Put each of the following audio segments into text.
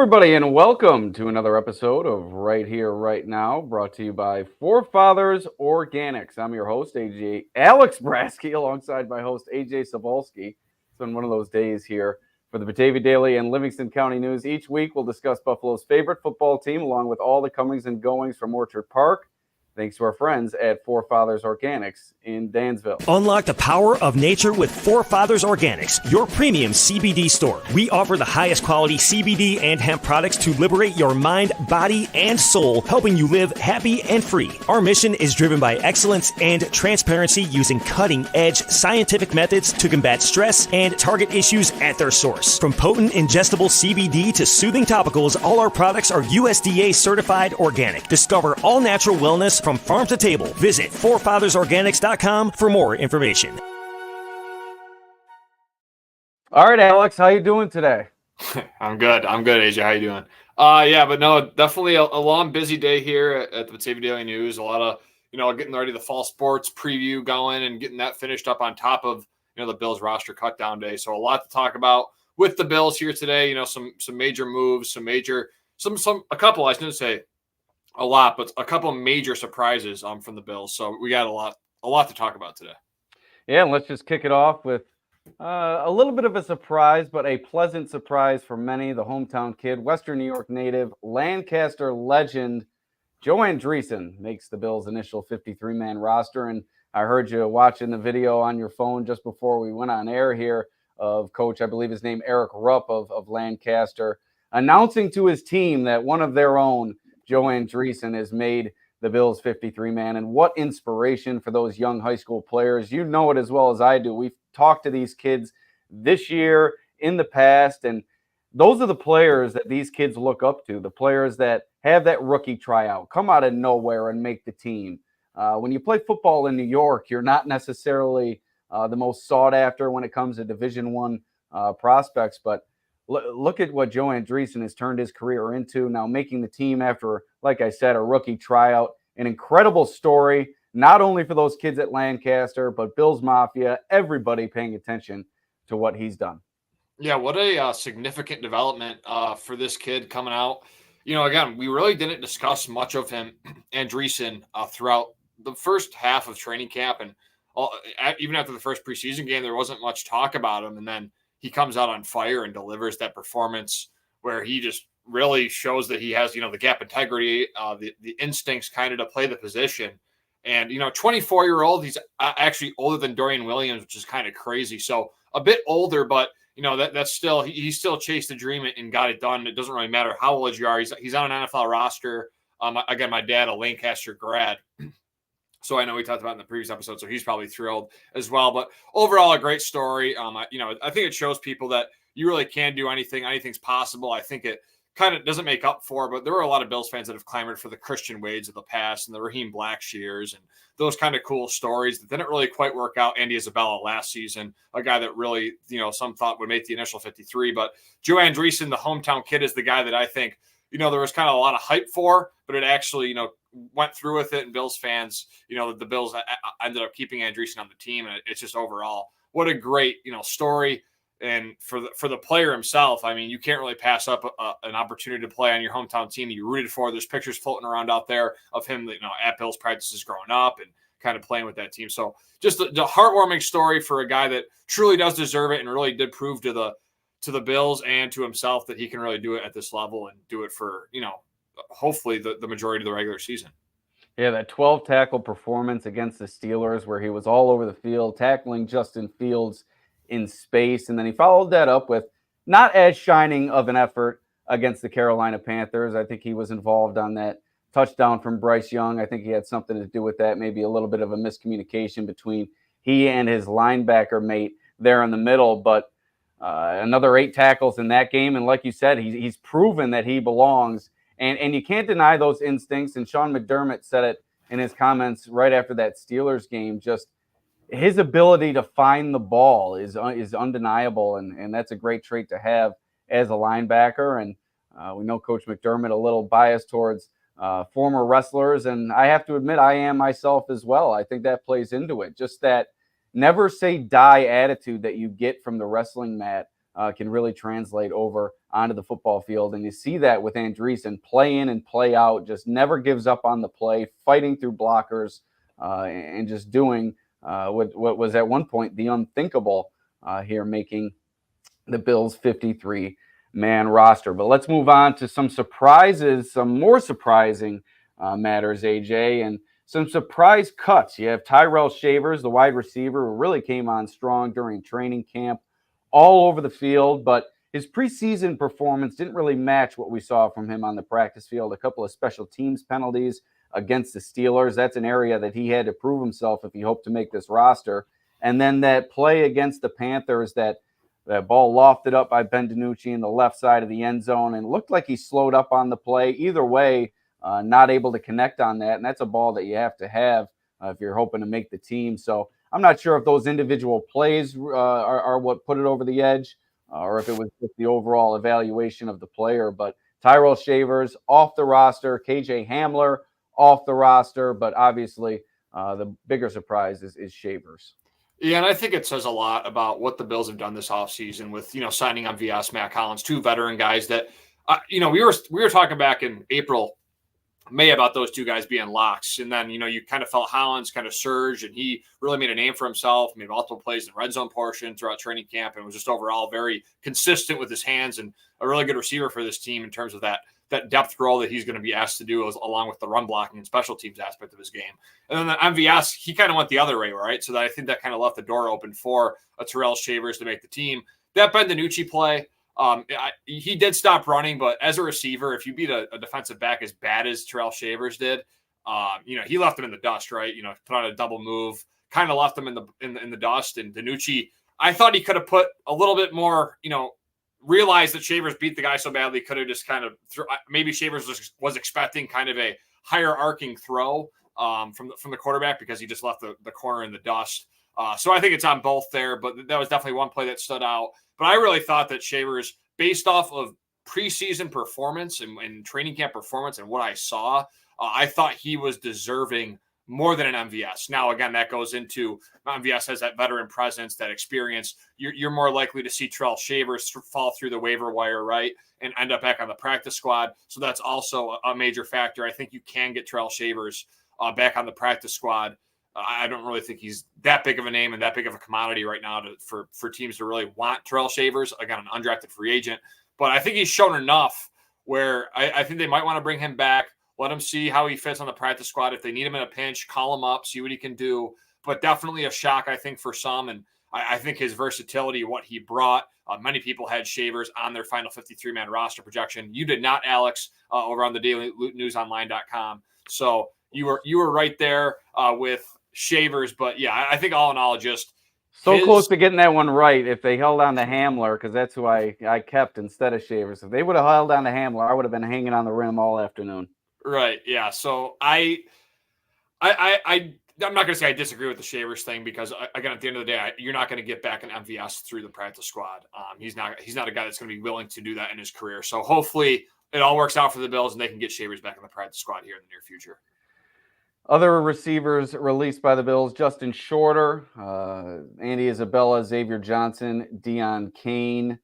everybody, and welcome to another episode of Right Here, Right Now, brought to you by Forefathers Organics. I'm your host, Alex Brasky, alongside my host, Ajay Cybulski. It's been one of those days here for the Batavia Daily and Livingston County News. Each week, we'll discuss Buffalo's favorite football team, along with all the comings and goings from Orchard Park, thanks to our friends at Forefathers Organics in Dansville. Unlock the power of nature with Forefathers Organics, your premium CBD store. We offer the highest quality CBD and hemp products to liberate your mind, body, and soul, helping you live happy and free. Our mission is driven by excellence and transparency, using cutting-edge scientific methods to combat stress and target issues at their source. From potent ingestible CBD to soothing topicals, all our products are USDA certified organic. Discover all natural wellness from farm to table. Visit forefathersorganics.com for more information. All right, Alex, how you doing today? I'm good, AJ. How you doing? But no, definitely a long, busy day here at the Batavia Daily News. A lot of, getting ready the fall sports preview going and getting that finished up on top of, the Bills roster cutdown day. So a lot to talk about with the Bills here today. Some major moves, a couple, I shouldn't say a lot, but a couple major surprises from the Bills. So we got a lot to talk about today. Yeah, and let's just kick it off with a little bit of a surprise, but a pleasant surprise for many. The hometown kid, Western New York native, Lancaster legend, Joe Andreessen makes the Bills' initial 53-man roster. And I heard you watching the video on your phone just before we went on air here of Coach, I believe his name, Eric Rupp of Lancaster, announcing to his team that one of their own, Joe Andreessen, has made the Bills 53-man. And what inspiration for those young high school players. You know it as well as I do. We've talked to these kids this year, in the past, and those are the players that these kids look up to, the players that have that rookie tryout, come out of nowhere and make the team. When you play football in New York, you're not necessarily the most sought after when it comes to Division I prospects, but look at what Joe Andreessen has turned his career into, now making the team after, like I said, a rookie tryout. An incredible story, not only for those kids at Lancaster, but Bills Mafia, everybody paying attention to what he's done. Yeah, what a significant development for this kid coming out. Again, we really didn't discuss much of him, Andreessen, throughout the first half of training camp. And even after the first preseason game, there wasn't much talk about him. And then he comes out on fire and delivers that performance where he just really shows that he has, the gap integrity, the instincts kind of to play the position. And, 24-year-old, he's actually older than Dorian Williams, which is kind of crazy. So a bit older, but, that's still, he still chased the dream and got it done. It doesn't really matter how old you are. He's on an NFL roster. Again, my dad, a Lancaster grad. So I know we talked about in the previous episode, so he's probably thrilled as well. But overall, a great story. I think it shows people that you really can do anything. Anything's possible. I think it kind of doesn't make up for, but there were a lot of Bills fans that have clamored for the Christian Wades of the past and the Raheem Blackshears and those kind of cool stories that didn't really quite work out. Andy Isabella last season, a guy that really, some thought would make the initial 53. But Joe Andreessen, the hometown kid, is the guy that I think, there was kind of a lot of hype for, but it actually, went through with it. And Bills fans, the Bills ended up keeping Andreessen on the team. And it's just overall, what a great, story. And for the player himself, I mean, you can't really pass up an opportunity to play on your hometown team you rooted for. There's pictures floating around out there of him, at Bills practices growing up and kind of playing with that team. So just the heartwarming story for a guy that truly does deserve it and really did prove to the Bills and to himself that he can really do it at this level and do it for, hopefully the majority of the regular season. Yeah, that 12 tackle performance against the Steelers where he was all over the field, tackling Justin Fields in space. And then he followed that up with not as shining of an effort against the Carolina Panthers. I think he was involved on that touchdown from Bryce Young. I think he had something to do with that, maybe a little bit of a miscommunication between he and his linebacker mate there in the middle. But another 8 tackles in that game. And like you said, he's proven that he belongs. And you can't deny those instincts. And Sean McDermott said it in his comments right after that Steelers game. Just his ability to find the ball is undeniable. And that's a great trait to have as a linebacker. And we know Coach McDermott a little biased towards former wrestlers. And I have to admit, I am myself as well. I think that plays into it. Just that never say die attitude that you get from the wrestling mat can really translate over onto the football field. And you see that with Andreessen, play in and play out, just never gives up on the play, fighting through blockers, and just doing what was at one point the unthinkable here, making the Bills' 53-man roster. But let's move on to some surprises, some more surprising matters, AJ, and some surprise cuts. You have Tyrell Shavers, the wide receiver, who really came on strong during training camp, all over the field, but his preseason performance didn't really match what we saw from him on the practice field. A couple of special teams penalties against the Steelers. That's an area that he had to prove himself if he hoped to make this roster. And then that play against the Panthers, that ball lofted up by Ben DiNucci in the left side of the end zone, and looked like he slowed up on the play. Either way, not able to connect on that, and that's a ball that you have to have if you're hoping to make the team. So I'm not sure if those individual plays are what put it over the edge, or if it was just the overall evaluation of the player. But Tyrell Shavers off the roster, KJ Hamler off the roster, but obviously the bigger surprise is Shavers. Yeah, and I think it says a lot about what the Bills have done this offseason with, signing on MVS, Matt Collins, two veteran guys that, we were talking back in April, May about those two guys being locks. And then, you kind of felt Hollins kind of surged, and he really made a name for himself, made multiple plays in the red zone portion throughout training camp, and was just overall very consistent with his hands and a really good receiver for this team in terms of that depth role that he's going to be asked to do, along with the run blocking and special teams aspect of his game. And then the MVS, he kind of went the other way, right? So that I think that kind of left the door open for a Tyrell Shavers to make the team. That Ben DiNucci play, he did stop running, but as a receiver, if you beat a defensive back as bad as Tyrell Shavers did, he left him in the dust, right? Put on a double move, kind of left him in the dust. And DiNucci, I thought he could have put a little bit more, realized that Shavers beat the guy so badly, could have just kind of maybe Shavers was expecting kind of a higher arcing throw from the quarterback, because he just left the corner in the dust. So I think it's on both there, but that was definitely one play that stood out. But I really thought that Shavers, based off of preseason performance and training camp performance and what I saw, I thought he was deserving more than an MVS. Now, again, that goes into MVS has that veteran presence, that experience. You're more likely to see Tyrell Shavers fall through the waiver wire, right, and end up back on the practice squad. So that's also a major factor. I think you can get Tyrell Shavers back on the practice squad. I don't really think he's that big of a name and that big of a commodity right now for teams to really want Tyrell Shavers, again, an undrafted free agent. But I think he's shown enough where I think they might want to bring him back. Let him see how he fits on the practice squad. If they need him in a pinch, call him up, see what he can do. But definitely a shock, I think, for some. And I think his versatility, what he brought, many people had Shavers on their final 53-man roster projection. You did not, Alex, over on the dailynewsonline.com. So you were right there with Shavers. But, yeah, I think all in all, just close to getting that one right if they held on to Hamler, because that's who I kept instead of Shavers. If they would have held on to Hamler, I would have been hanging on the rim all afternoon. Right. Yeah. So I'm not going to say I disagree with the Shavers thing, because again, at the end of the day, you're not going to get back an MVS through the practice squad. He's not a guy that's going to be willing to do that in his career. So hopefully it all works out for the Bills and they can get Shavers back in the practice squad here in the near future. Other receivers released by the Bills: Justin Shorter, Andy Isabella, Xavier Johnson, Deion Kane.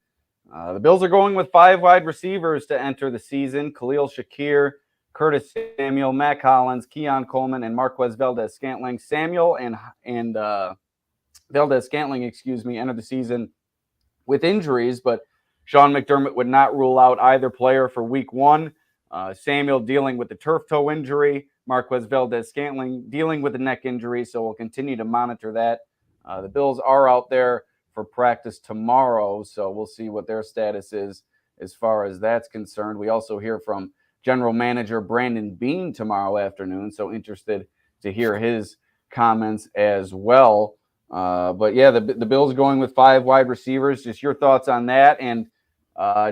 The Bills are going with 5 wide receivers to enter the season: Khalil Shakir, Curtis Samuel, Matt Collins, Keon Coleman, and Marquez Valdez-Scantling. Samuel and Valdez-Scantling, entered the season with injuries, but Sean McDermott would not rule out either player for week 1. Samuel dealing with the turf toe injury, Marquez Valdez-Scantling dealing with the neck injury, so we'll continue to monitor that. The Bills are out there for practice tomorrow, so we'll see what their status is as far as that's concerned. We also hear from General Manager Brandon Beane tomorrow afternoon, so interested to hear his comments as well. But yeah, the Bills going with 5 wide receivers. Just your thoughts on that. And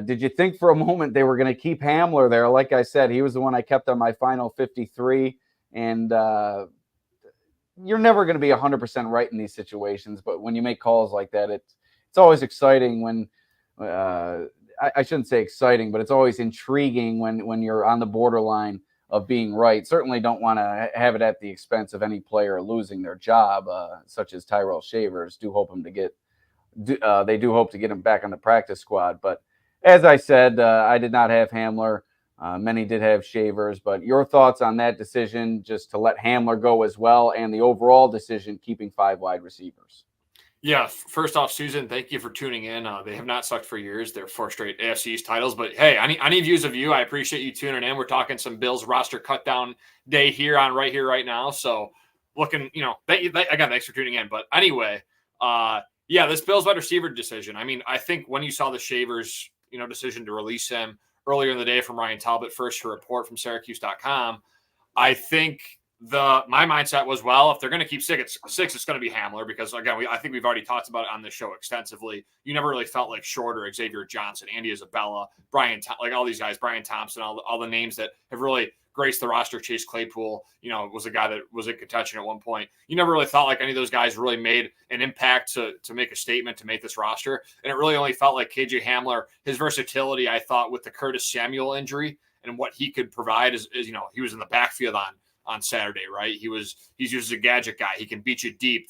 did you think for a moment they were going to keep Hamler there? Like I said, he was the one I kept on my final 53. And you're never going to be 100% right in these situations. But when you make calls like that, it's always exciting when I shouldn't say exciting, but it's always intriguing when you're on the borderline of being right. Certainly don't want to have it at the expense of any player losing their job, such as Tyrell Shavers. They do hope to get him back on the practice squad. But as I said, I did not have Hamler. Many did have Shavers, but your thoughts on that decision just to let Hamler go as well, and the overall decision keeping 5 wide receivers? Yeah, first off, Susan, thank you for tuning in. They have not sucked for years. They're 4 straight AFC East titles. But hey, any views of you, I appreciate you tuning in. We're talking some Bills roster cut down day here, right now. So looking, again, thanks for tuning in. But anyway, yeah, this Bills wide receiver decision. I mean, I think when you saw the Shavers, decision to release him earlier in the day from Ryan Talbot, first to report from Syracuse.com, I think my mindset was, well, if they're going to keep six, it's going to be Hamler because, again, I think we've already talked about it on this show extensively. You never really felt like Shorter, Xavier Johnson, Andy Isabella, like all these guys, Brian Thompson, all the names that have really graced the roster. Chase Claypool, was a guy that was in contention at one point. You never really felt like any of those guys really made an impact to make a statement to make this roster. And it really only felt like KJ Hamler, his versatility, I thought, with the Curtis Samuel injury and what he could provide is he was in the backfield on Saturday, right? He's just a gadget guy. He can beat you deep.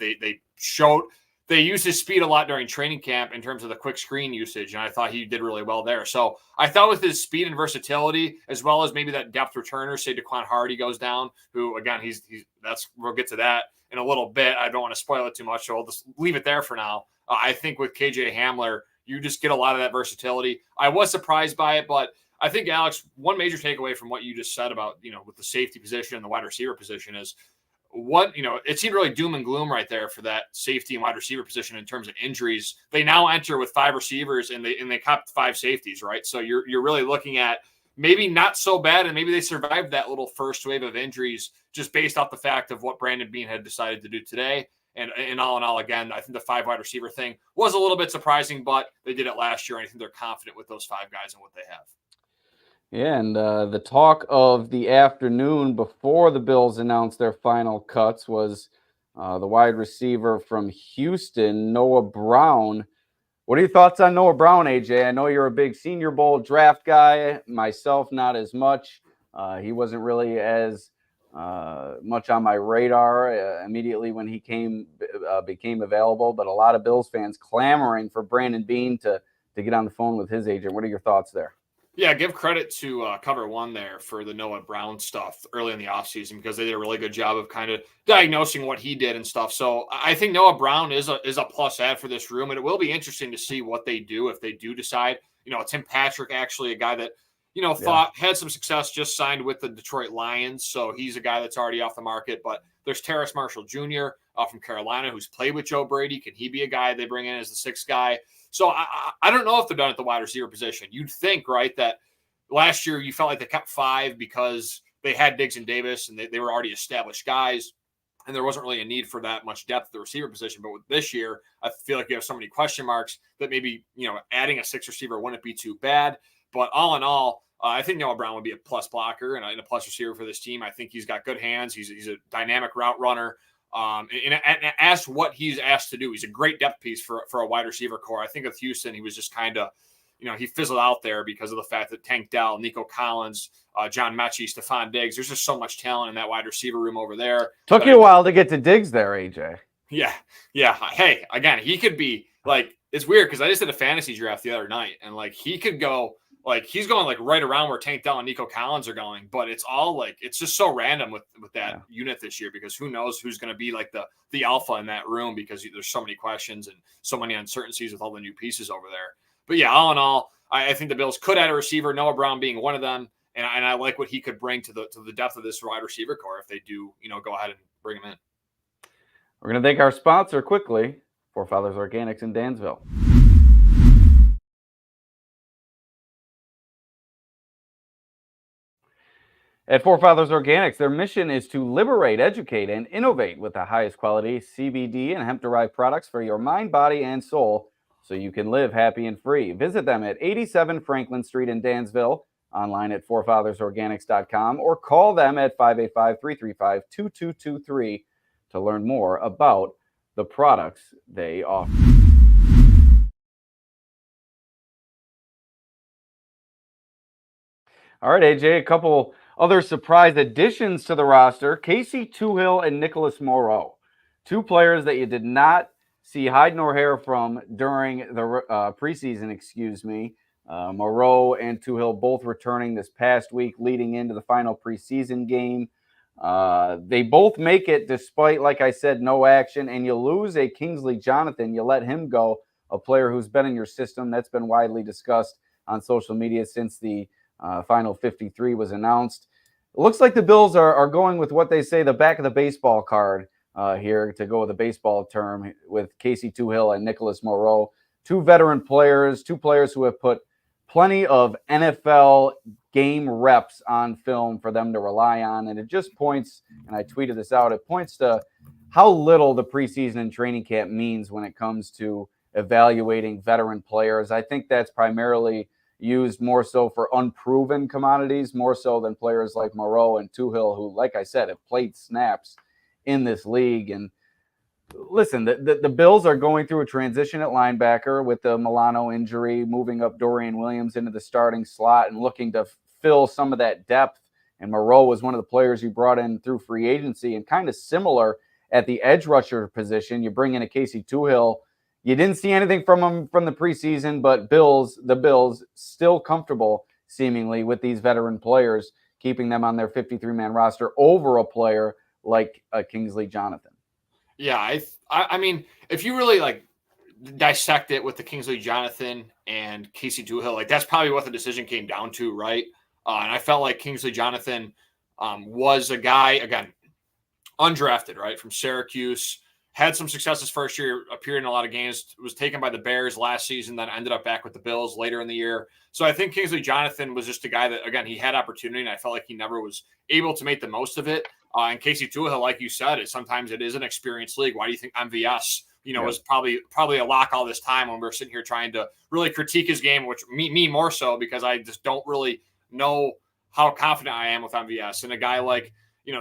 They used his speed a lot during training camp in terms of the quick screen usage, and I thought he did really well there. So I thought with his speed and versatility, as well as maybe that depth returner, say Daequan Hardy goes down, who again we'll get to that in a little bit. I don't want to spoil it too much, so I'll just leave it there for now. I think with KJ Hamler, you just get a lot of that versatility. I was surprised by it, but I think, Alex, one major takeaway from what you just said about, with the safety position and the wide receiver position is it seemed really doom and gloom right there for that safety and wide receiver position in terms of injuries. They now enter with 5 receivers and they kept 5 safeties, right? So you're really looking at maybe not so bad, and maybe they survived that little first wave of injuries just based off the fact of what Brandon Beane had decided to do today. And all in all, again, I think the 5 wide receiver thing was a little bit surprising, but they did it last year, and I think they're confident with those 5 guys and what they have. Yeah, and the talk of the afternoon before the Bills announced their final cuts was the wide receiver from Houston, Noah Brown. What are your thoughts on Noah Brown, AJ? I know you're a big Senior Bowl draft guy. Myself, not as much. He wasn't really as much on my radar immediately when he became available, but a lot of Bills fans clamoring for Brandon Beane to get on the phone with his agent. What are your thoughts there? Yeah, give credit to Cover One there for the Noah Brown stuff early in the offseason because they did a really good job of kind of diagnosing what he did and stuff. So I think Noah Brown is a plus add for this room, and it will be interesting to see what they do if they do decide. Tim Patrick, actually a guy that, had some success, just signed with the Detroit Lions. So he's a guy that's already off the market. But there's Terrace Marshall Jr. From Carolina who's played with Joe Brady. Can he be a guy they bring in as the 6th guy? So I don't know if they're done at the wide receiver position. You'd think, right, that last year you felt like they kept 5 because they had Diggs and Davis and they were already established guys, and there wasn't really a need for that much depth at the receiver position. But with this year, I feel like you have so many question marks that maybe, adding a 6th receiver wouldn't be too bad. But all in all, I think Noah Brown would be a plus blocker and a plus receiver for this team. I think he's got good hands. He's a dynamic route runner. And as what he's asked to do, he's a great depth piece for a wide receiver core. I think with Houston, he was just kind of, he fizzled out there because of the fact that Tank Dell, Nico Collins, John Mechie, Stephon Diggs, there's just so much talent in that wide receiver room over there. Took you a while to get to Diggs there, AJ. Yeah. Hey, again, he could be like, it's weird because I just did a fantasy draft the other night, and like he could go. Like he's going like right around where Tank Dell and Nico Collins are going, but it's all like it's just so random with that unit this year because who knows who's going to be like the alpha in that room because there's so many questions and so many uncertainties with all the new pieces over there. But yeah, all in all, I think the Bills could add a receiver, Noah Brown being one of them, and I like what he could bring to the depth of this wide receiver core if they do go ahead and bring him in. We're going to thank our sponsor quickly, Forefathers Organics in Dansville. At Forefathers Organics, their mission is to liberate, educate, and innovate with the highest quality CBD and hemp-derived products for your mind, body, and soul so you can live happy and free. Visit them at 87 Franklin Street in Dansville, online at forefathersorganics.com, or call them at 585-335-2223 to learn more about the products they offer. All right, AJ, a couple other surprise additions to the roster: Casey Toohill and Nicholas Morrow, 2 players that you did not see hide nor hair from during the preseason, Morrow and Toohill both returning this past week, leading into the final preseason game. They both make it despite, like I said, no action. And you lose a Kingsley Jonathan. You let him go, a player who's been in your system. That's been widely discussed on social media since the final 53 was announced. It looks like the Bills are going with what they say the back of the baseball card here, to go with a baseball term, with Casey Toohill and Nicholas Morrow. Two veteran players, two players who have put plenty of NFL game reps on film for them to rely on. And it just points, and I tweeted this out, it points to how little the preseason and training camp means when it comes to evaluating veteran players. I think that's primarily used more so for unproven commodities, more so than players like Morrow and Toohill, who, like I said, have played snaps in this league. And listen, the Bills are going through a transition at linebacker with the Milano injury, moving up Dorian Williams into the starting slot and looking to fill some of that depth. And Morrow was one of the players you brought in through free agency, and kind of similar at the edge rusher position. You bring in a Casey Toohill. You didn't see anything from him from the preseason, but the Bills still comfortable seemingly with these veteran players, keeping them on their 53-man roster over a player like Kingsley Jonathan. Yeah, I mean, if you really like dissect it with the Kingsley Jonathan and Casey Toohill, like that's probably what the decision came down to, right? And I felt like Kingsley Jonathan was a guy, again, undrafted, right, from Syracuse, had some success his first year, appeared in a lot of games, was taken by the Bears last season, then ended up back with the Bills later in the year. So I think Kingsley Jonathan was just a guy that, again, he had opportunity, and I felt like he never was able to make the most of it. And Casey Toohill, like you said, sometimes it is an experienced league. Why do you think MVS, was probably a lock all this time when we were sitting here trying to really critique his game, which me more so, because I just don't really know how confident I am with MVS. And a guy like,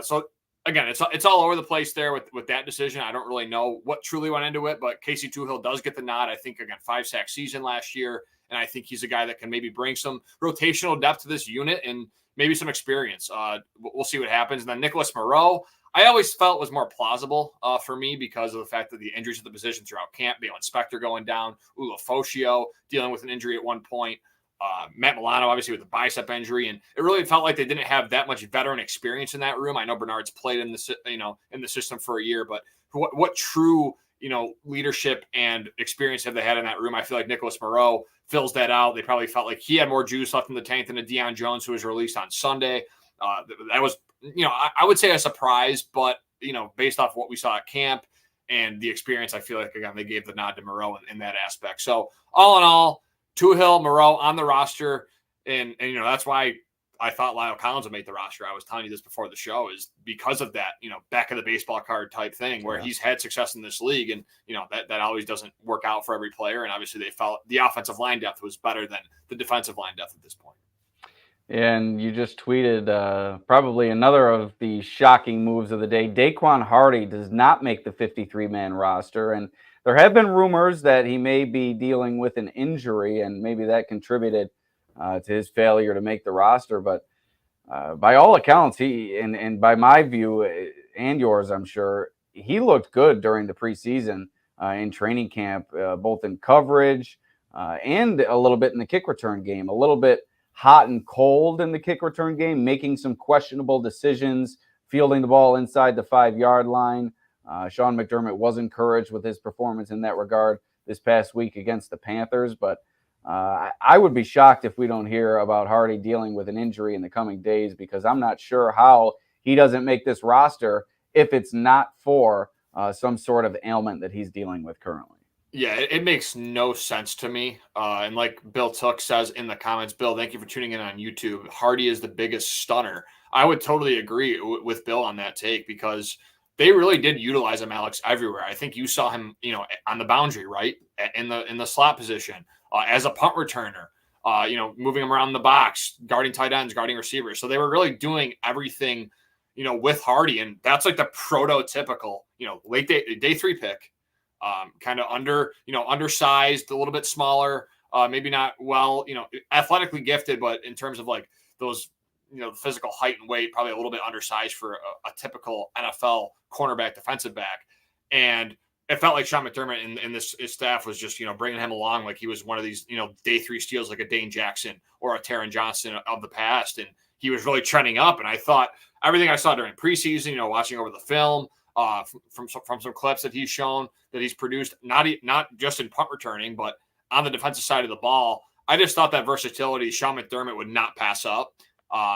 so again, it's all over the place there with that decision. I don't really know what truly went into it, but Casey Toohill does get the nod. I think, again, 5-sack season last year, and I think he's a guy that can maybe bring some rotational depth to this unit and maybe some experience. We'll see what happens. And then Nicholas Morrow, I always felt was more plausible for me because of the fact that the injuries at the position throughout camp, Balen Spector going down, Ula Foshio dealing with an injury at one point, Matt Milano, obviously, with the bicep injury, and it really felt like they didn't have that much veteran experience in that room. I know Bernard's played in the system for a year, but what true leadership and experience have they had in that room? I feel like Nicholas Morrow fills that out. They probably felt like he had more juice left in the tank than a Deion Jones, who was released on Sunday. That was, I would say a surprise, but based off what we saw at camp and the experience, I feel like, again, they gave the nod to Morrow in that aspect. So all in all, Toohill, Morrow on the roster, and that's why I thought Lyle Collins would make the roster. I was telling you this before the show, is because of that, back of the baseball card type thing where he's had success in this league, and that always doesn't work out for every player. And obviously they felt the offensive line depth was better than the defensive line depth at this point. And you just tweeted probably another of the shocking moves of the day. Daequan Hardy does not make the 53-man roster, and there have been rumors that he may be dealing with an injury, and maybe that contributed to his failure to make the roster. But by all accounts, and by my view and yours, I'm sure, he looked good during the preseason in training camp, both in coverage and a little bit in the kick return game, a little bit hot and cold in the kick return game, making some questionable decisions, fielding the ball inside the 5-yard line. Sean McDermott was encouraged with his performance in that regard this past week against the Panthers, but I would be shocked if we don't hear about Hardy dealing with an injury in the coming days, because I'm not sure how he doesn't make this roster if it's not for some sort of ailment that he's dealing with currently. Yeah, it makes no sense to me. And like Bill Took says in the comments, Bill, thank you for tuning in on YouTube. Hardy is the biggest stunner. I would totally agree with Bill on that take, because they really did utilize him, Alex, everywhere. I think you saw him, on the boundary, right, in the slot position, as a punt returner, moving him around the box, guarding tight ends, guarding receivers. So they were really doing everything, with Hardy, and that's like the prototypical, late day 3 pick, kind of undersized, a little bit smaller, maybe not athletically gifted, but in terms of like those, physical height and weight, probably a little bit undersized for a typical NFL cornerback, defensive back. And it felt like Sean McDermott and his staff was just, bringing him along like he was one of these, day 3 steals like a Dane Jackson or a Taron Johnson of the past. And he was really trending up. And I thought everything I saw during preseason, watching over the film, from some clips that he's shown, that he's produced, not just in punt returning, but on the defensive side of the ball, I just thought that versatility Sean McDermott would not pass up.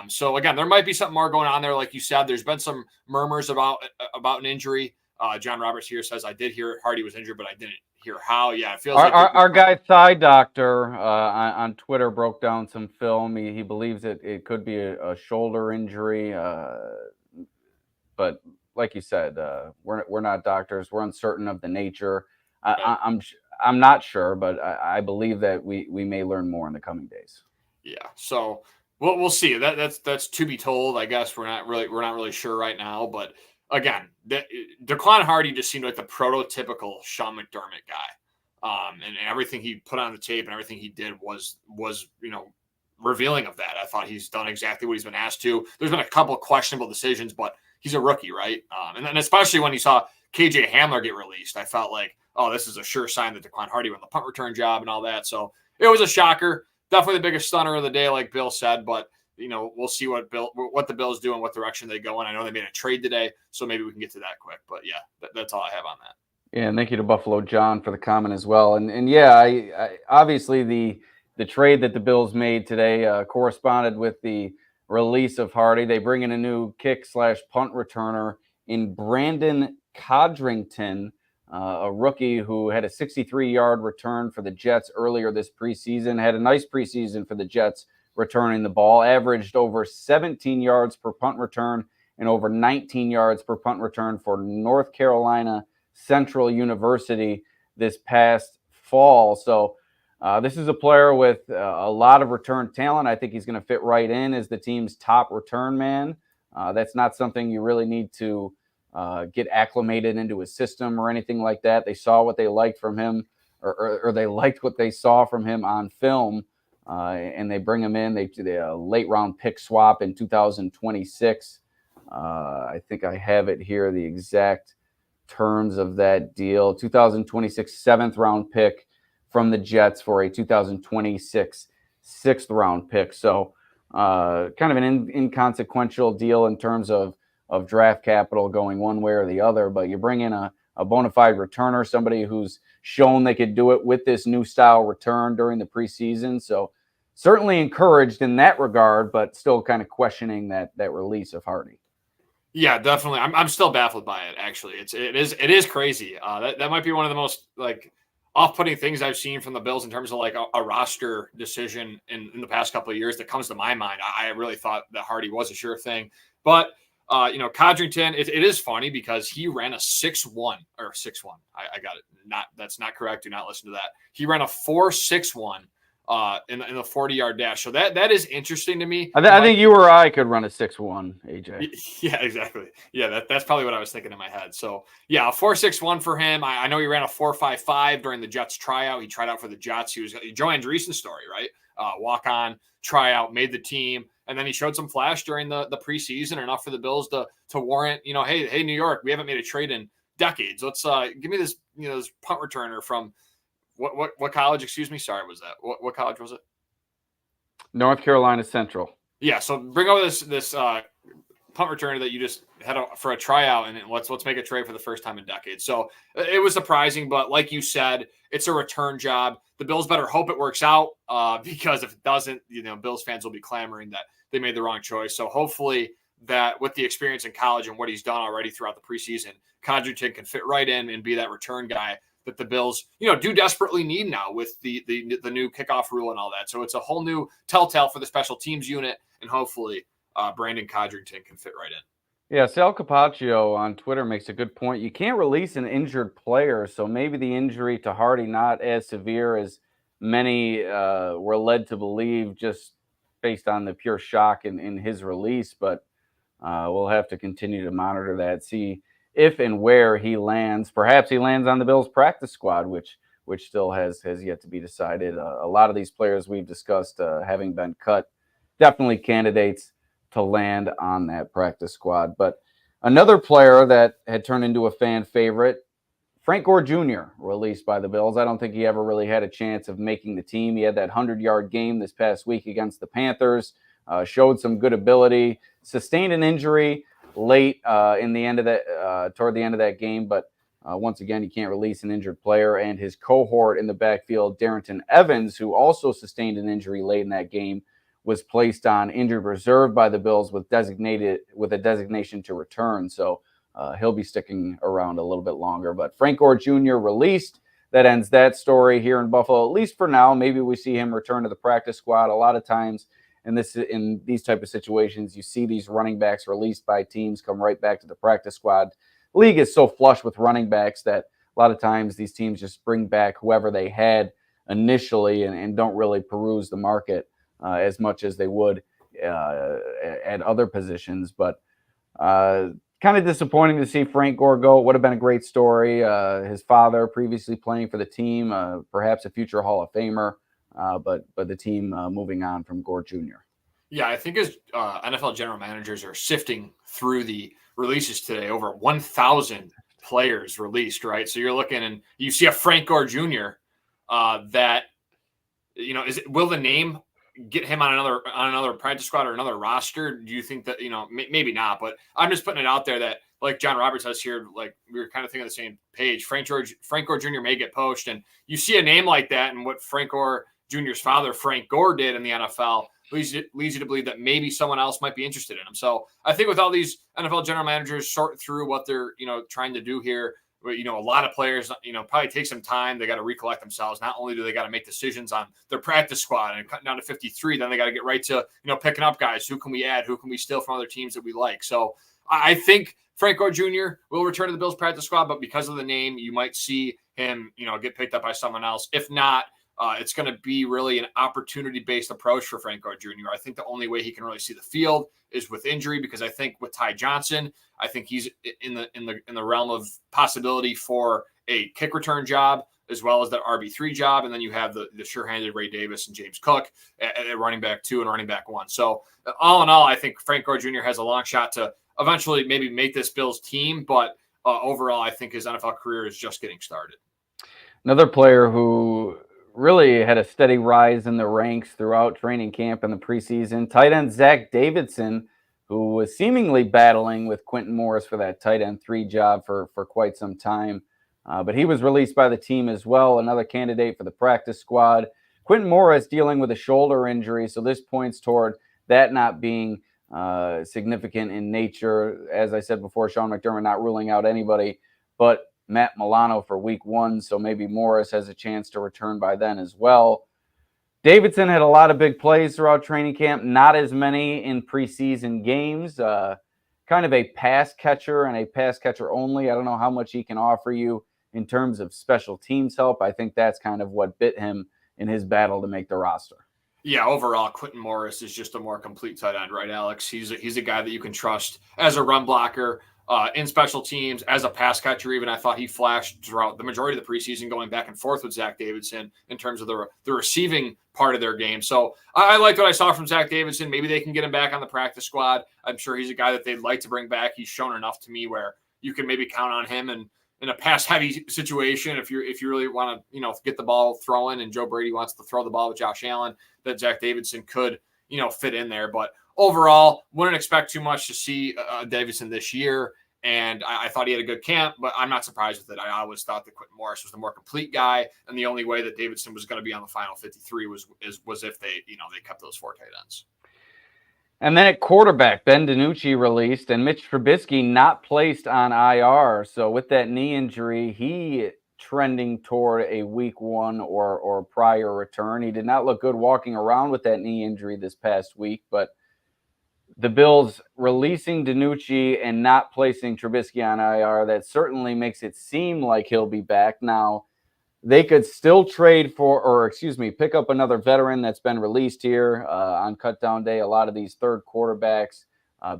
So again, there might be something more going on there. Like you said, there's been some murmurs about an injury. John Roberts here says, I did hear Hardy was injured, but I didn't hear how. Yeah, it feels like our guy Thigh Doctor on Twitter broke down some film. He believes it could be a shoulder injury, but like you said, we're not doctors. We're uncertain of the nature. I'm not sure, but I believe that we may learn more in the coming days. Yeah, so we'll see. That's to be told. I guess we're not really sure right now, but. Again, Daequan Hardy just seemed like the prototypical Sean McDermott guy, and everything he put on the tape and everything he did was revealing of that. I thought he's done exactly what he's been asked to. There's been a couple of questionable decisions, but he's a rookie, right? And then especially when you saw KJ Hamler get released, I felt like, oh, this is a sure sign that Daequan Hardy won the punt return job and all that. So it was a shocker. Definitely the biggest stunner of the day, like Bill said, but. We'll see what the Bills do and what direction they go in. I know they made a trade today, so maybe we can get to that quick. But yeah, that's all I have on that. Yeah, and thank you to Buffalo John for the comment as well. And yeah, I obviously the trade that the Bills made today corresponded with the release of Hardy. They bring in a new kick/punt returner in Brandon Codrington, a rookie who had a 63-yard return for the Jets earlier this preseason. Had a nice preseason for the Jets. Returning the ball, averaged over 17 yards per punt return and over 19 yards per punt return for North Carolina Central University this past fall. So this is a player with a lot of return talent. I think he's going to fit right in as the team's top return man. That's not something you really need to get acclimated into a system or anything like that. They saw what they liked from him, or they liked what they saw from him on film. And they bring him in. They a late round pick swap in 2026. I think I have it here, the exact terms of that deal. 2026 7th round pick from the Jets for a 2026 6th round pick. So kind of an inconsequential deal in terms of draft capital going one way or the other. But you bring in a bona fide returner, somebody who's shown they could do it with this new style return during the preseason. So certainly encouraged in that regard, but still kind of questioning that release of Hardy. Yeah, definitely. I'm still baffled by it. Actually, it is crazy. That might be one of the most off-putting things I've seen from the Bills in terms of a roster decision in the past couple of years that comes to my mind. I really thought that Hardy was a sure thing, but Codrington, it is funny because he ran a 6.1 or 6.1. I got it. That's not correct. Do not listen to that. He ran a 4.61. In the 40-yard dash. So that is interesting to me. I think you or I could run a 6.1, AJ. Yeah, exactly. Yeah, that's probably what I was thinking in my head. So yeah, a 4.61 for him. I know he ran a 4.55 during the Jets tryout. He tried out for the Jets. He was Joe Andreessen story, right? Walk on, tryout, made the team, and then he showed some flash during the preseason, enough for the Bills to warrant, hey, New York, we haven't made a trade in decades. Let's give me this, this punt returner from what college? Excuse me. Sorry, was that what college was it? North Carolina Central. Yeah. So bring over this punt returner that you just had for a tryout, and let's make a trade for the first time in decades. So it was surprising, but like you said, it's a return job. The Bills better hope it works out because if it doesn't, Bills fans will be clamoring that they made the wrong choice. So hopefully that with the experience in college and what he's done already throughout the preseason, Codrington can fit right in and be that return guy that the Bills, do desperately need now with the new kickoff rule and all that. So it's a whole new telltale for the special teams unit, and hopefully Brandon Codrington can fit right in. Yeah, Sal Capaccio on Twitter makes a good point. You can't release an injured player, so maybe the injury to Hardy not as severe as many were led to believe just based on the pure shock in his release, but we'll have to continue to monitor that, see if and where he lands. Perhaps he lands on the Bills practice squad, which still has yet to be decided. A lot of these players we've discussed having been cut, definitely candidates to land on that practice squad. But another player that had turned into a fan favorite Frank Gore Jr. released by the Bills. I don't think he ever really had a chance of making the team. He had that 100-yard game this past week against the Panthers, showed some good ability, sustained an injury late in the end of that, toward the end of that game, but once again, you can't release an injured player. And his cohort in the backfield, Darrington Evans, who also sustained an injury late in that game, was placed on injured reserve by the Bills with a designation to return. So he'll be sticking around a little bit longer. But Frank Gore Jr. released. That ends that story here in Buffalo, at least for now. Maybe we see him return to the practice squad. A lot of times in these type of situations, you see these running backs released by teams come right back to the practice squad. League is so flush with running backs that a lot of times these teams just bring back whoever they had initially and don't really peruse the market as much as they would at other positions. But kind of disappointing to see Frank Gore go. It would have been a great story. His father previously playing for the team, perhaps a future Hall of Famer, but the team moving on from Gore Jr. Yeah, I think as NFL general managers are sifting through the releases today, over 1,000 players released, right? So you're looking and you see a Frank Gore Jr. That, will the name get him on another practice squad or another roster? Do you think that, maybe not, but I'm just putting it out there that, like John Roberts has here, like we were kind of thinking on the same page. Frank Gore Jr. may get poached, and you see a name like that and what Frank Gore Jr.'s father, Frank Gore, did in the NFL leads you to believe that maybe someone else might be interested in him. So I think with all these NFL general managers sorting through what they're, trying to do here, a lot of players, probably take some time. They got to recollect themselves. Not only do they got to make decisions on their practice squad and cutting down to 53, then they got to get right to, picking up guys. Who can we add? Who can we steal from other teams that we like? So I think Frank Gore Jr. will return to the Bills practice squad, but because of the name, you might see him, get picked up by someone else. If not, it's going to be really an opportunity-based approach for Frank Gore Jr. I think the only way he can really see the field is with injury, because I think with Ty Johnson, I think he's in the realm of possibility for a kick return job as well as the RB3 job, and then you have the sure-handed Ray Davis and James Cook at running back 2 and running back 1. So all in all, I think Frank Gore Jr. has a long shot to eventually maybe make this Bills team, but overall, I think his NFL career is just getting started. Another player who really had a steady rise in the ranks throughout training camp and the preseason, tight end Zach Davidson, who was seemingly battling with Quentin Morris for that tight end 3 job for quite some time. But he was released by the team as well, another candidate for the practice squad. Quentin Morris dealing with a shoulder injury, so this points toward that not being significant in nature. As I said before, Sean McDermott not ruling out anybody but Matt Milano for week 1, so maybe Morris has a chance to return by then as well. Davidson had a lot of big plays throughout training camp, not as many in preseason games. Kind of a pass catcher and a pass catcher only. I don't know how much he can offer you in terms of special teams help. I think that's kind of what bit him in his battle to make the roster. Yeah, overall, Quentin Morris is just a more complete tight end, right, Alex? He's a guy that you can trust as a run blocker, in special teams, as a pass catcher. Even I thought he flashed throughout the majority of the preseason, going back and forth with Zach Davidson in terms of the receiving part of their game. So I liked what I saw from Zach Davidson. Maybe they can get him back on the practice squad. I'm sure he's a guy that they'd like to bring back. He's shown enough to me where you can maybe count on him and in a pass-heavy situation, if you really want to, get the ball throwing and Joe Brady wants to throw the ball with Josh Allen, that Zach Davidson could, fit in there. But overall, wouldn't expect too much to see Davidson this year. And I thought he had a good camp, but I'm not surprised with it. I always thought that Quentin Morris was the more complete guy, and the only way that Davidson was going to be on the final 53 was if they kept those 4 tight ends. And then at quarterback, Ben DiNucci released, and Mitch Trubisky not placed on IR. So with that knee injury, he trending toward a week 1 or prior return. He did not look good walking around with that knee injury this past week, but the Bills releasing DiNucci and not placing Trubisky on IR, that certainly makes it seem like he'll be back. Now, they could still trade pick up another veteran that's been released here on cutdown day. A lot of these third quarterbacks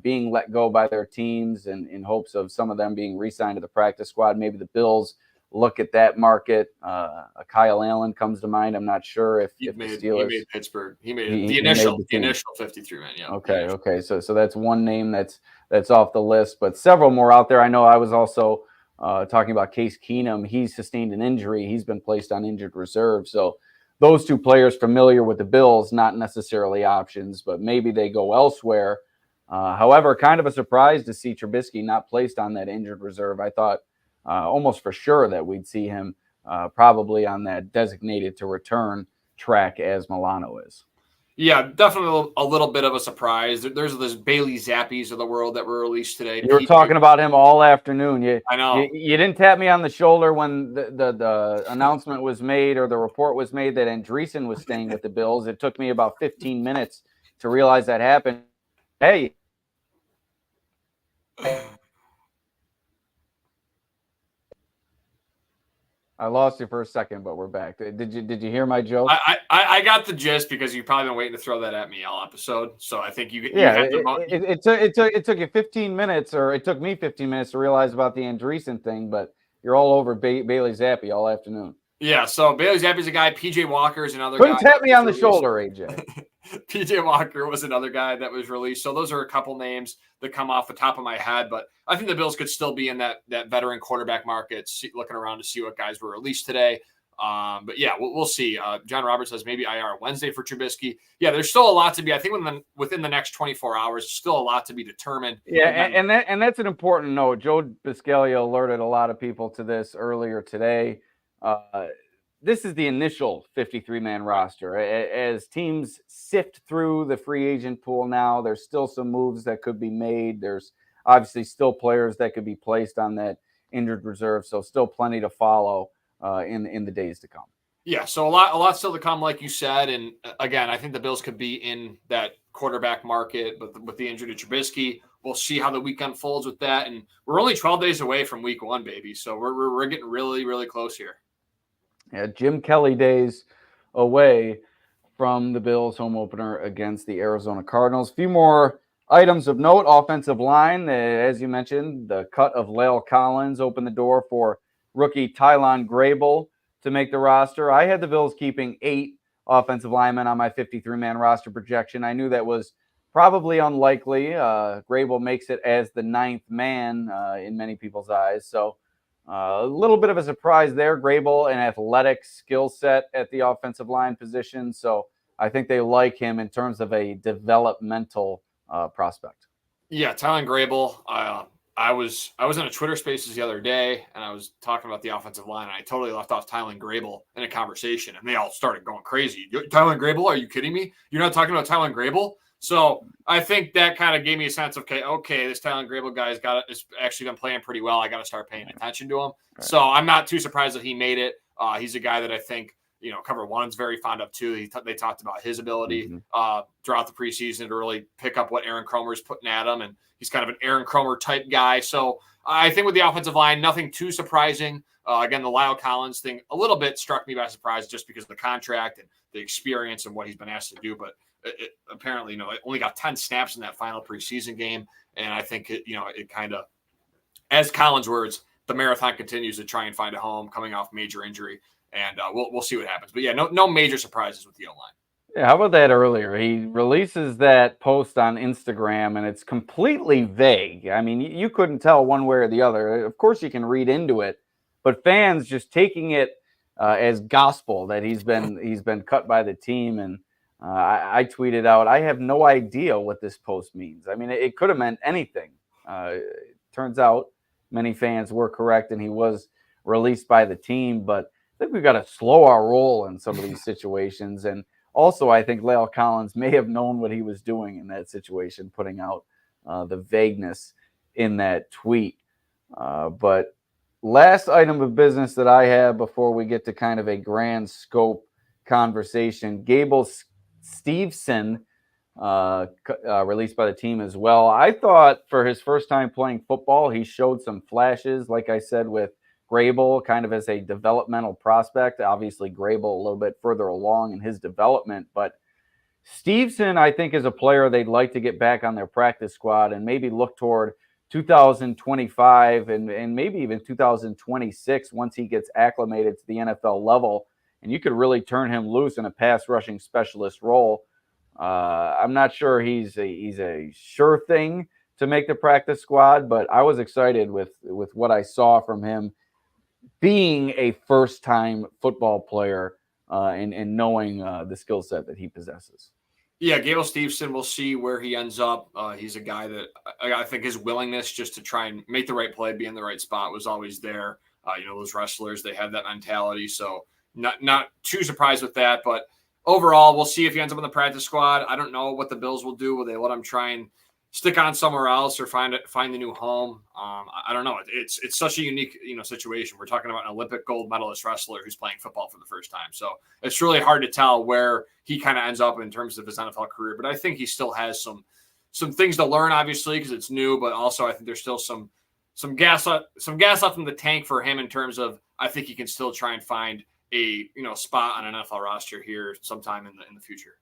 being let go by their teams and in hopes of some of them being re-signed to the practice squad. Maybe the Bills look at that market. Kyle Allen comes to mind. I'm not sure if the Steelers. He made Pittsburgh. He made the initial 53 man. Yeah. Okay. So that's one name that's off the list, but several more out there. I know I was also talking about Case Keenum, he's sustained an injury. He's been placed on injured reserve. So those two players familiar with the Bills, not necessarily options, but maybe they go elsewhere. However, kind of a surprise to see Trubisky not placed on that injured reserve. I thought almost for sure that we'd see him probably on that designated to return track as Milano is. Yeah, definitely a little bit of a surprise. There's this Bailey Zappies of the world that were released today. You were talking about him all afternoon. I know. You didn't tap me on the shoulder when the announcement was made or the report was made that Andreessen was staying with the Bills. It took me about 15 minutes to realize that happened. Hey. I lost you for a second, but we're back. Did you hear my joke? I got the gist because you've probably been waiting to throw that at me all episode. So I think it took you 15 minutes, or it took me 15 minutes to realize about the Andreessen thing, but you're all over Bailey Zappi all afternoon. Yeah, so Bailey Zappi's a guy. PJ Walker is another Couldn't guy. Tap me on the shoulder, AJ. PJ Walker was another guy that was released. So those are a couple names that come off the top of my head. But I think the Bills could still be in that veteran quarterback market, looking around to see what guys were released today. But yeah, we'll see. John Roberts says maybe IR Wednesday for Trubisky. Yeah, there's still a lot to be. I think within the next 24 hours, still a lot to be determined. Yeah, and that's an important note. Joe Biscaglia alerted a lot of people to this earlier today. This is the initial 53-man roster. As teams sift through the free agent pool now, there's still some moves that could be made. There's obviously still players that could be placed on that injured reserve, so still plenty to follow in the days to come. Yeah, so a lot still to come, like you said. And again, I think the Bills could be in that quarterback market, but with the injury to Trubisky, we'll see how the week unfolds with that. And we're only 12 days away from week 1, baby. So we're getting really, really close here. Yeah, Jim Kelly days away from the Bills home opener against the Arizona Cardinals. A few more items of note. Offensive line, as you mentioned, the cut of La'el Collins opened the door for rookie Tylan Grable to make the roster. I had the Bills keeping 8 offensive linemen on my 53-man roster projection. I knew that was probably unlikely. Grable makes it as the 9th man in many people's eyes. So a little bit of a surprise there. Grable, an athletic skill set at the offensive line position. So I think they like him in terms of a developmental prospect. Yeah, Tylan Grable. I was in a Twitter Spaces the other day, and I was talking about the offensive line, and I totally left off Tylan Grable in a conversation, and they all started going crazy. Tylan Grable? Are you kidding me? You're not talking about Tylan Grable? So I think that kind of gave me a sense of, okay, this Tylan Grable guy has actually been playing pretty well. I got to start paying attention to him. Right. So I'm not too surprised that he made it. He's a guy that I think, Cover One's very fond of too. They talked about his ability throughout the preseason to really pick up what Aaron Kromer's putting at him, and he's kind of an Aaron Kromer type guy. So I think with the offensive line, nothing too surprising. Again, the La'el Collins thing a little bit struck me by surprise just because of the contract and the experience and what he's been asked to do, but it apparently, it only got 10 snaps in that final preseason game. And I think it kind of, as Collins' words, the marathon continues to try and find a home coming off major injury. And we'll see what happens. But yeah, no major surprises with the O-line. Yeah, how about that earlier? He releases that post on Instagram, and it's completely vague. I mean, you couldn't tell one way or the other. Of course, you can read into it, but fans just taking it as gospel that he's been cut by the team. And I tweeted out, I have no idea what this post means. I mean, it could have meant anything. Turns out many fans were correct, and he was released by the team. But I think we've got to slow our roll in some of these situations. And also, I think La'el Collins may have known what he was doing in that situation, putting out the vagueness in that tweet. But last item of business that I have before we get to kind of a grand scope conversation, Gable Steveson released by the team as well. I thought for his first time playing football, he showed some flashes, like I said, with Grable kind of as a developmental prospect. Obviously, Grable a little bit further along in his development, but Steveson, I think, is a player they'd like to get back on their practice squad and maybe look toward 2025 and maybe even 2026 once he gets acclimated to the NFL level. And you could really turn him loose in a pass rushing specialist role. I'm not sure he's a sure thing to make the practice squad, but I was excited with what I saw from him being a first-time football player and knowing the skill set that he possesses. Yeah, Gable Steveson, we'll see where he ends up. He's a guy that I think his willingness just to try and make the right play, be in the right spot was always there. Those wrestlers, they have that mentality. So not too surprised with that. But overall, we'll see if he ends up in the practice squad. I don't know what the Bills will do. Will they let him try and stick on somewhere else or find a new home? I don't know. It's such a unique situation. We're talking about an Olympic gold medalist wrestler who's playing football for the first time. So it's really hard to tell where he kind of ends up in terms of his NFL career. But I think he still has some things to learn, obviously, because it's new. But also, I think there's still some gas left in the tank for him in terms of I think he can still try and find a spot on an NFL roster here sometime in the future.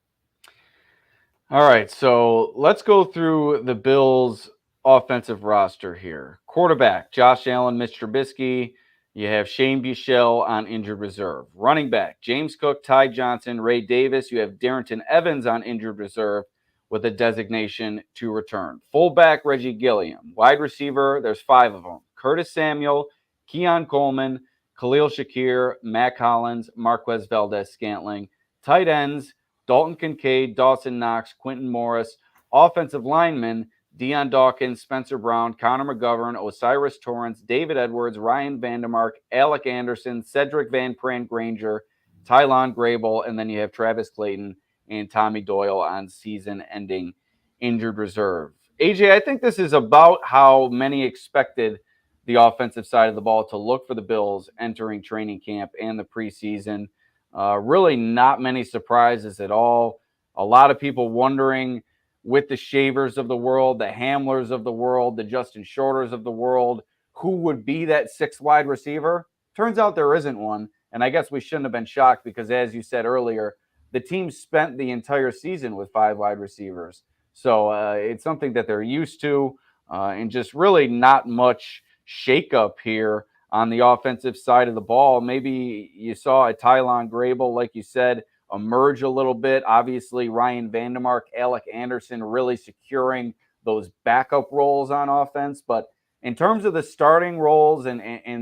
All right, so let's go through the Bills' offensive roster here. Quarterback, Josh Allen, Mitch Trubisky. You have Shane Buechele on injured reserve. Running back, James Cook, Ty Johnson, Ray Davis. You have Darrington Evans on injured reserve with a designation to return. Fullback, Reggie Gilliam. Wide receiver, there's 5 of them. Curtis Samuel, Keon Coleman, Khalil Shakir, Mac Hollins, Marquez Valdez-Scantling. Tight ends, Dalton Kincaid, Dawson Knox, Quentin Morris. Offensive linemen, Deion Dawkins, Spencer Brown, Connor McGovern, Osiris Torrance, David Edwards, Ryan Vandermark, Alec Anderson, Cedric Van Pran Granger, Tylon Grable, and then you have Travis Clayton and Tommy Doyle on season-ending injured reserve. AJ, I think this is about how many expected the offensive side of the ball to look for the Bills entering training camp and the preseason. Really not many surprises at all. A lot of people wondering with the Shavers of the world, the Hamlers of the world, the Justin Shorters of the world, who would be that 6th wide receiver? Turns out there isn't one. And I guess we shouldn't have been shocked because, as you said earlier, the team spent the entire season with 5 wide receivers. So it's something that they're used to and just really not much shakeup here on the offensive side of the ball. Maybe you saw a Tylon Grable, like you said, emerge a little bit. Obviously, Ryan Vandermark, Alec Anderson really securing those backup roles on offense. But in terms of the starting roles and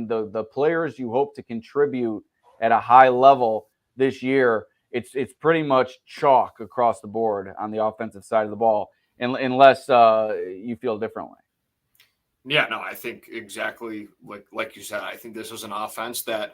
the players you hope to contribute at a high level this year, it's pretty much chalk across the board on the offensive side of the ball, unless you feel differently. Yeah, no, I think exactly like you said. I think this was an offense that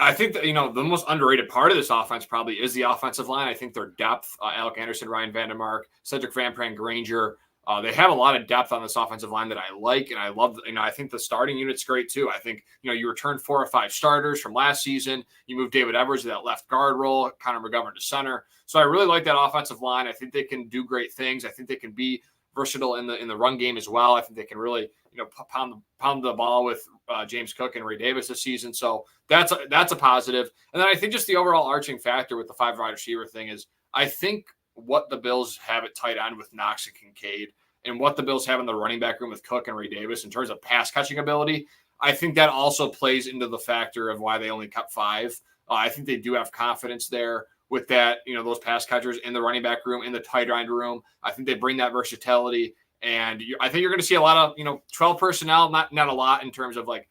I think that, the most underrated part of this offense probably is the offensive line. I think their depth, Alec Anderson, Ryan Vandermark, Cedric Van Pran Granger, they have a lot of depth on this offensive line that I like, and I love. I think the starting unit's great too. I think you returned 4 or 5 starters from last season. You moved David Edwards to that left guard role, Connor McGovern to center. So I really like that offensive line. I think they can do great things. I think they can be versatile in the run game as well. I think they can really pound the ball with James Cook and Ray Davis this season. So that's a positive. And then I think just the overall arching factor with the 5 wide receiver thing is I think what the Bills have at tight end with Knox and Kincaid and what the Bills have in the running back room with Cook and Ray Davis in terms of pass catching ability, I think that also plays into the factor of why they only kept 5. I think they do have confidence there with that, those pass catchers in the running back room, in the tight end room. I think they bring that versatility. And I think you're going to see a lot of, 12 personnel, not a lot in terms of like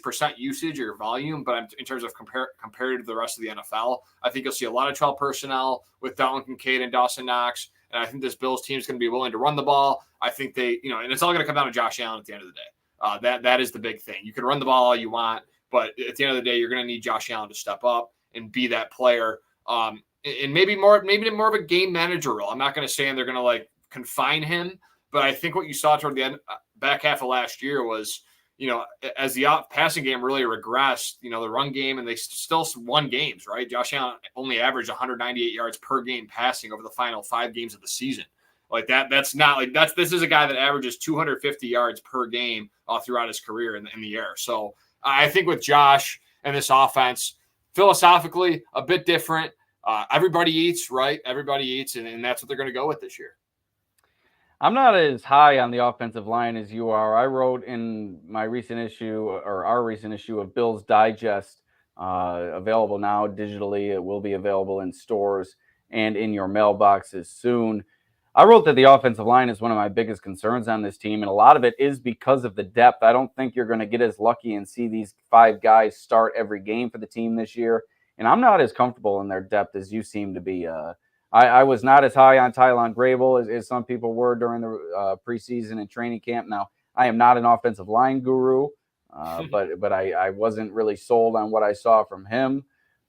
percent usage or volume, but in terms of compared to the rest of the NFL, I think you'll see a lot of 12 personnel with Dalton Kincaid and Dawson Knox. And I think this Bills team is going to be willing to run the ball. I think they, and it's all going to come down to Josh Allen at the end of the day. That is the big thing. You can run the ball all you want, but at the end of the day, you're going to need Josh Allen to step up and be that player. And maybe more of a game manager role. I'm not going to say they're going to like confine him, but I think what you saw toward the end, back half of last year was, as the passing game really regressed, the run game, and they still won games, right? Josh Allen only averaged 198 yards per game passing over the final 5 games of the season. Like that's not like this is a guy that averages 250 yards per game throughout his career in the air. So I think with Josh and this offense, philosophically a bit different. Everybody eats, right? Everybody eats, and that's what they're going to go with this year. I'm not as high on the offensive line as you are. I wrote in my recent issue, or our recent issue of Bills Digest, available now digitally. It will be available in stores and in your mailboxes soon. I wrote that the offensive line is one of my biggest concerns on this team, and a lot of it is because of the depth. I don't think you're going to get as lucky and see these 5 guys start every game for the team this year, and I'm not as comfortable in their depth as you seem to be. I was not as high on Tylan Grable as some people were during the preseason and training camp. Now, I am not an offensive line guru, but I wasn't really sold on what I saw from him.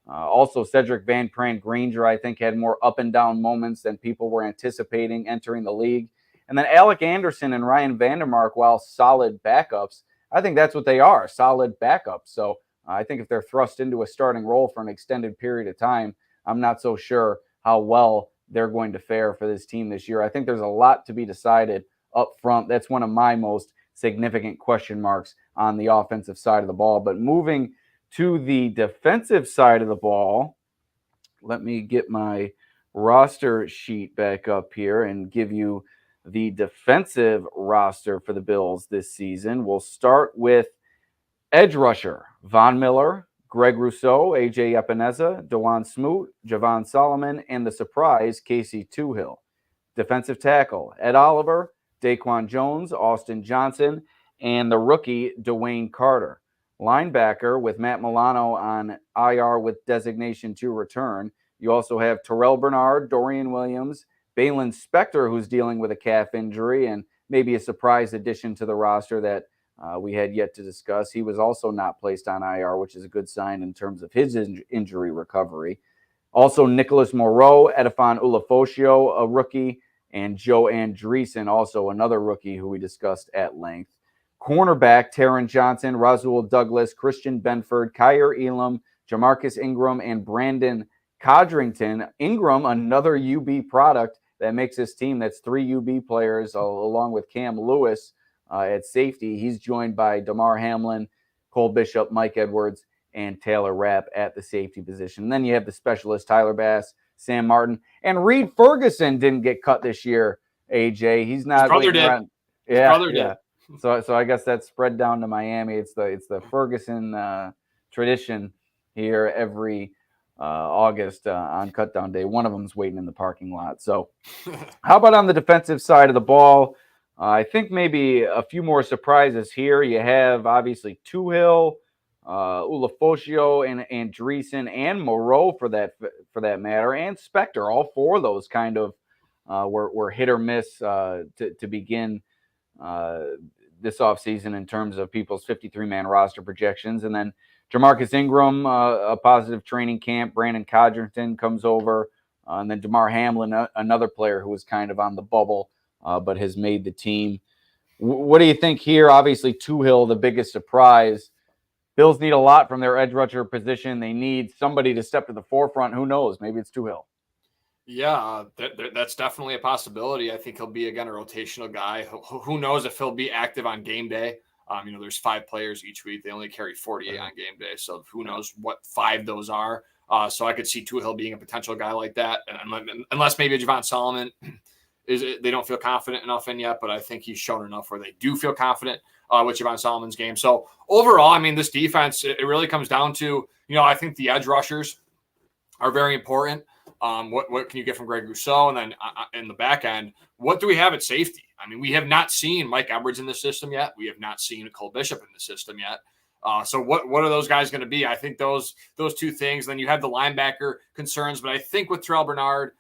Also, Cedric Van Pran Granger, I think, had more up and down moments than people were anticipating entering the league. And then Alec Anderson and Ryan Vandermark, while solid backups, I think that's what they are, solid backups. So I think if they're thrust into a starting role for an extended period of time, I'm not so sure how well they're going to fare for this team this year. I think there's a lot to be decided up front. That's one of my most significant question marks on the offensive side of the ball. But moving to the defensive side of the ball, let me get my roster sheet back up here and give you the defensive roster for the Bills this season. We'll start with edge rusher, Von Miller, Greg Rousseau, AJ Epineza, Dewan Smoot, Javon Solomon, and the surprise, Casey Toohill. Defensive tackle, Ed Oliver, Daquan Jones, Austin Johnson, and the rookie, Dwayne Carter. Linebacker with Matt Milano on IR with designation to return. You also have Terrell Bernard, Dorian Williams, Balin Spector, who's dealing with a calf injury and maybe a surprise addition to the roster that we had yet to discuss. He was also not placed on IR, which is a good sign in terms of his injury recovery. Also, Nicholas Morrow, Edifon Ulofoshio, a rookie, and Joe Andreessen, also another rookie who we discussed at length. Cornerback, Taron Johnson, Rasul Douglas, Christian Benford, Kyer Elam, Jamarcus Ingram, and Brandon Codrington. Ingram, another UB product that makes this team. That's 3 UB players along with Cam Lewis at safety. He's joined by Damar Hamlin, Cole Bishop, Mike Edwards, and Taylor Rapp at the safety position. And then you have the specialist, Tyler Bass, Sam Martin, and Reed Ferguson didn't get cut this year, AJ. He's not. His brother did. Around. His brother did. So I guess that's spread down to Miami. It's the Ferguson tradition here every August on cutdown day. One of them's waiting in the parking lot. So how about on the defensive side of the ball? I think maybe a few more surprises here. You have obviously Toohill, Ulofoshio, and Andreessen, and Morrow for that matter, and Spector. All 4 of those kind of were hit or miss to begin this offseason in terms of people's 53-man roster projections. And then Jamarcus Ingram, a positive training camp. Brandon Codrington comes over. And then Damar Hamlin, another player who was kind of on the bubble, but has made the team. What do you think here? Obviously, Toohill, the biggest surprise. Bills need a lot from their edge rusher position. They need somebody to step to the forefront. Who knows? Maybe it's Toohill. Yeah, that's definitely a possibility. I think he'll be, again, a rotational guy. Who knows if he'll be active on game day. There's 5 players each week. They only carry 48 on game day. So who knows what 5 those are. So I could see Toohill being a potential guy like that. Unless maybe Javon Solomon they don't feel confident enough in yet, but I think he's shown enough where they do feel confident with Javon Solomon's game. So overall, this defense, it really comes down to, I think the edge rushers are very important. What can you get from Greg Rousseau? And then in the back end, what do we have at safety? We have not seen Mike Edwards in the system yet. We have not seen Cole Bishop in the system yet. So what are those guys going to be? I think those 2 things. Then you have the linebacker concerns, but I think with Terrell Bernard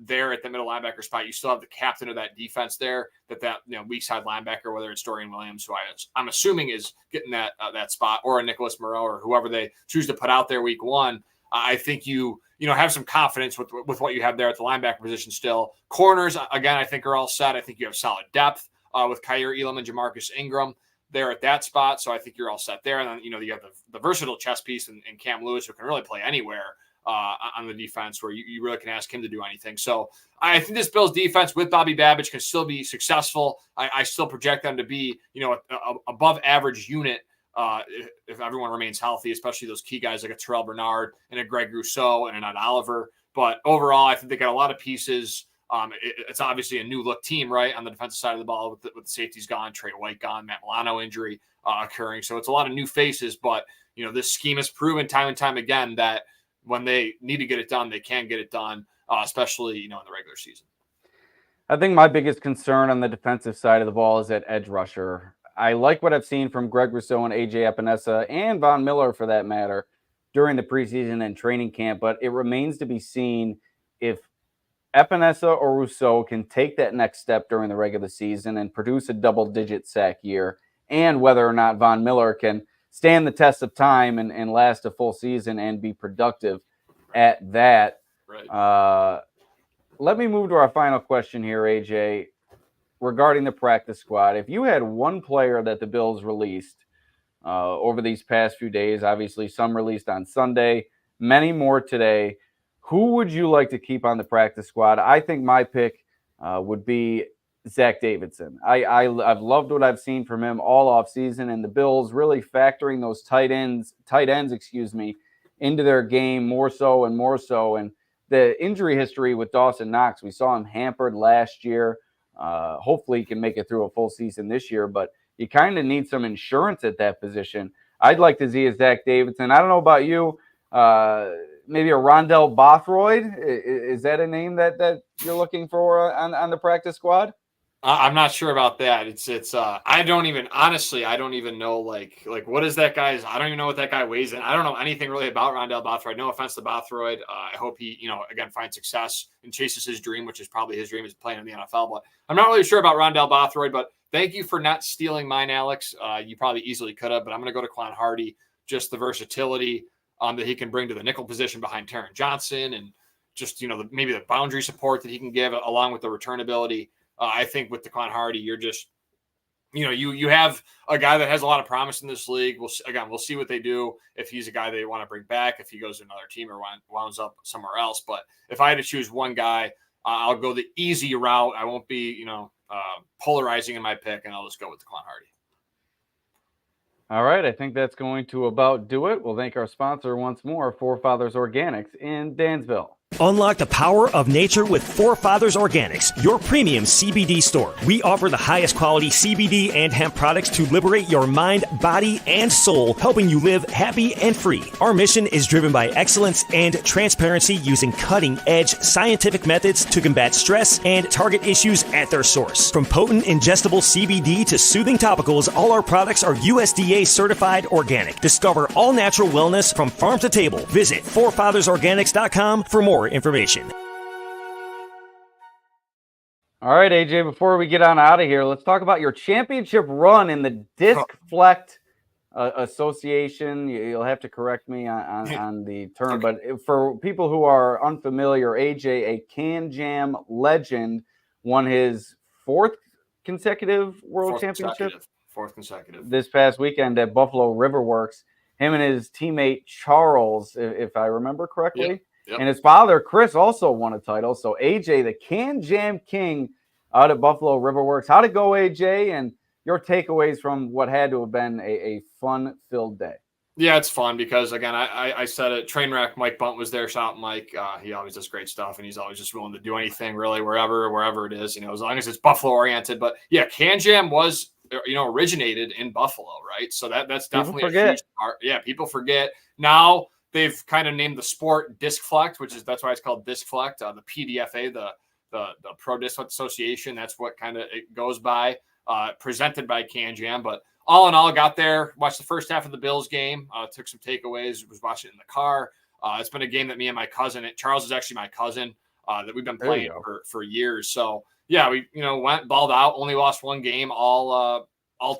there at the middle linebacker spot, you still have the captain of that defense there, that weak side linebacker, whether it's Dorian Williams, who I'm assuming is getting that spot, or a Nicholas Morrow, or whoever they choose to put out there week 1. I think you have some confidence with what you have there at the linebacker position still. Corners, again, I think are all set. I think you have solid depth with Kyer Elam and Jamarcus Ingram there at that spot. So I think you're all set there. And then, you have the versatile chess piece and Cam Lewis, who can really play anywhere on the defense, where you really can ask him to do anything. So I think this Bills defense with Bobby Babich can still be successful. I still project them to be, above average unit if everyone remains healthy, especially those key guys like a Terrell Bernard and a Greg Rousseau and an Ed Oliver. But overall, I think they got a lot of pieces. It's obviously a new look team, right, on the defensive side of the ball with the safeties gone, Trey White gone, Matt Milano injury occurring. So it's a lot of new faces, but this scheme has proven time and time again that when they need to get it done, they can get it done, especially in the regular season. I think my biggest concern on the defensive side of the ball is at edge rusher. I like what I've seen from Greg Rousseau and AJ Epinesa and Von Miller for that matter during the preseason and training camp, but it remains to be seen if Epinesa or Rousseau can take that next step during the regular season and produce a double-digit sack year, and whether or not Von Miller can stand the test of time and last a full season and be productive at that. Right. Let me move to our final question here, AJ, regarding the practice squad. If you had one player that the Bills released over these past few days, obviously some released on Sunday, many more today, who would you like to keep on the practice squad? I think my pick would be Zach Davidson. I've loved what I've seen from him all offseason, and the Bills really factoring those tight ends, into their game more so and more so. And the injury history with Dawson Knox, we saw him hampered last year. Hopefully he can make it through a full season this year, but you kind of need some insurance at that position. I'd like to see a Zach Davidson. I don't know about you. Maybe a Rondell Bothroyd. Is that a name that you're looking for on the practice squad? I'm not sure about that. I don't even know like what is that guy's, I don't even know what that guy weighs in. I don't know anything really about Rondell Bothroyd. No offense to Bothroyd. I hope he, again, finds success and chases his dream, which is probably his dream, is playing in the NFL. But I'm not really sure about Rondell Bothroyd, but thank you for not stealing mine, Alex. You probably easily could have, but I'm going to go to Daequan Hardy. Just the versatility that he can bring to the nickel position behind Taron Johnson, and just, maybe the boundary support that he can give along with the return ability. I think with Daequan Hardy, you're just, you have a guy that has a lot of promise in this league. We'll see what they do, if he's a guy they want to bring back, if he goes to another team or winds up somewhere else. But if I had to choose one guy, I'll go the easy route. I won't be, polarizing in my pick, and I'll just go with Daequan Hardy. All right, I think that's going to about do it. We'll thank our sponsor once more, Forefathers Organics in Dansville. Unlock the power of nature with Forefathers Organics, your premium CBD store. We offer the highest quality CBD and hemp products to liberate your mind, body, and soul, helping you live happy and free. Our mission is driven by excellence and transparency, using cutting-edge scientific methods to combat stress and target issues at their source. From potent ingestible CBD to soothing topicals, all our products are USDA certified organic. Discover all natural wellness from farm to table. Visit forefathersorganics.com for more information. All right, AJ, before we get on out of here, let's talk about your championship run in the Disc Flecht Association. You'll have to correct me on the term, but for people who are unfamiliar, AJ, a KanJam legend, won his fourth consecutive world championship. Fourth consecutive. This past weekend at Buffalo River Works. Him and his teammate Charles, if I remember correctly. Yep. And his father, Chris, also won a title. So, AJ, the KanJam King out at Buffalo River Works. How'd it go, AJ? And your takeaways from what had to have been a fun-filled day. Yeah, it's fun because, again, I said it. Trainwreck Mike Bunt was there. Shout out Mike. He always does great stuff, and he's always just willing to do anything, really, wherever it is, as long as it's Buffalo-oriented. But, yeah, KanJam was, originated in Buffalo, right? So that's definitely a huge part. Yeah, people forget. Now they've kind of named the sport Disc Flecht, that's why it's called Disc Flecht. The PDFA, the Pro Disc Association, that's what kind of it goes by, presented by KanJam. But all in all, got there, watched the first half of the Bills game, took some takeaways, was watching it in the car. It's been a game that me and my cousin, Charles is actually my cousin, that we've been playing for years. So yeah, we, went balled out, only lost one game all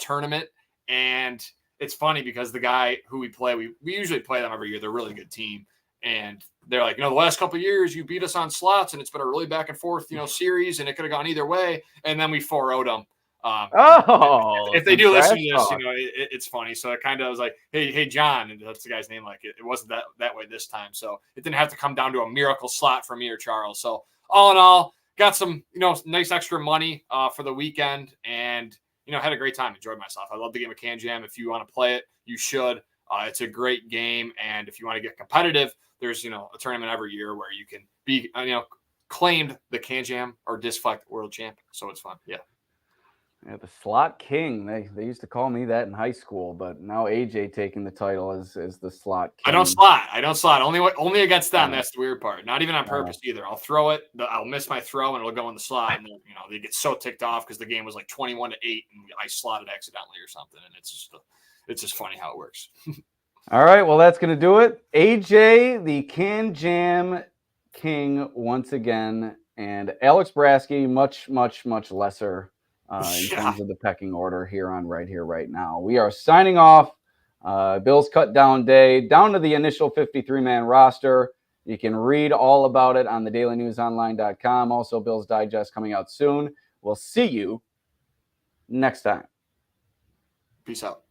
tournament. And it's funny because the guy who we play, we usually play them every year. They're a really good team. And they're like, the last couple of years you beat us on slots, and it's been a really back and forth, series, and it could have gone either way. And then we 4-0'd them. If they do listen to this, it's funny. So it kind of was like, hey, John, and that's the guy's name. Like it wasn't that way this time. So it didn't have to come down to a miracle slot for me or Charles. So all in all, got some, nice extra money for the weekend, and had a great time. Enjoyed myself. I love the game of KanJam. If you want to play it, you should. It's a great game, and if you want to get competitive, there's a tournament every year where you can be claimed the KanJam or Disc Flecht world champion. So it's fun. Yeah. Yeah, the slot king. They used to call me that in high school, but now AJ taking the title is the slot king. I don't slot. Only against them. That's the weird part. Not even on purpose either. I'll throw it. I'll miss my throw and it'll go in the slot. And then, they get so ticked off because the game was like 21-8 and I slotted accidentally or something. And it's just funny how it works. All right, well, that's going to do it. AJ, the KanJam king once again, and Alex Brasky, much, much, much lesser in terms of the pecking order here on Right Here, Right Now. We are signing off. Bills cut down day, down to the initial 53-man roster. You can read all about it on the dailynewsonline.com. Also, Bills Digest coming out soon. We'll see you next time. Peace out.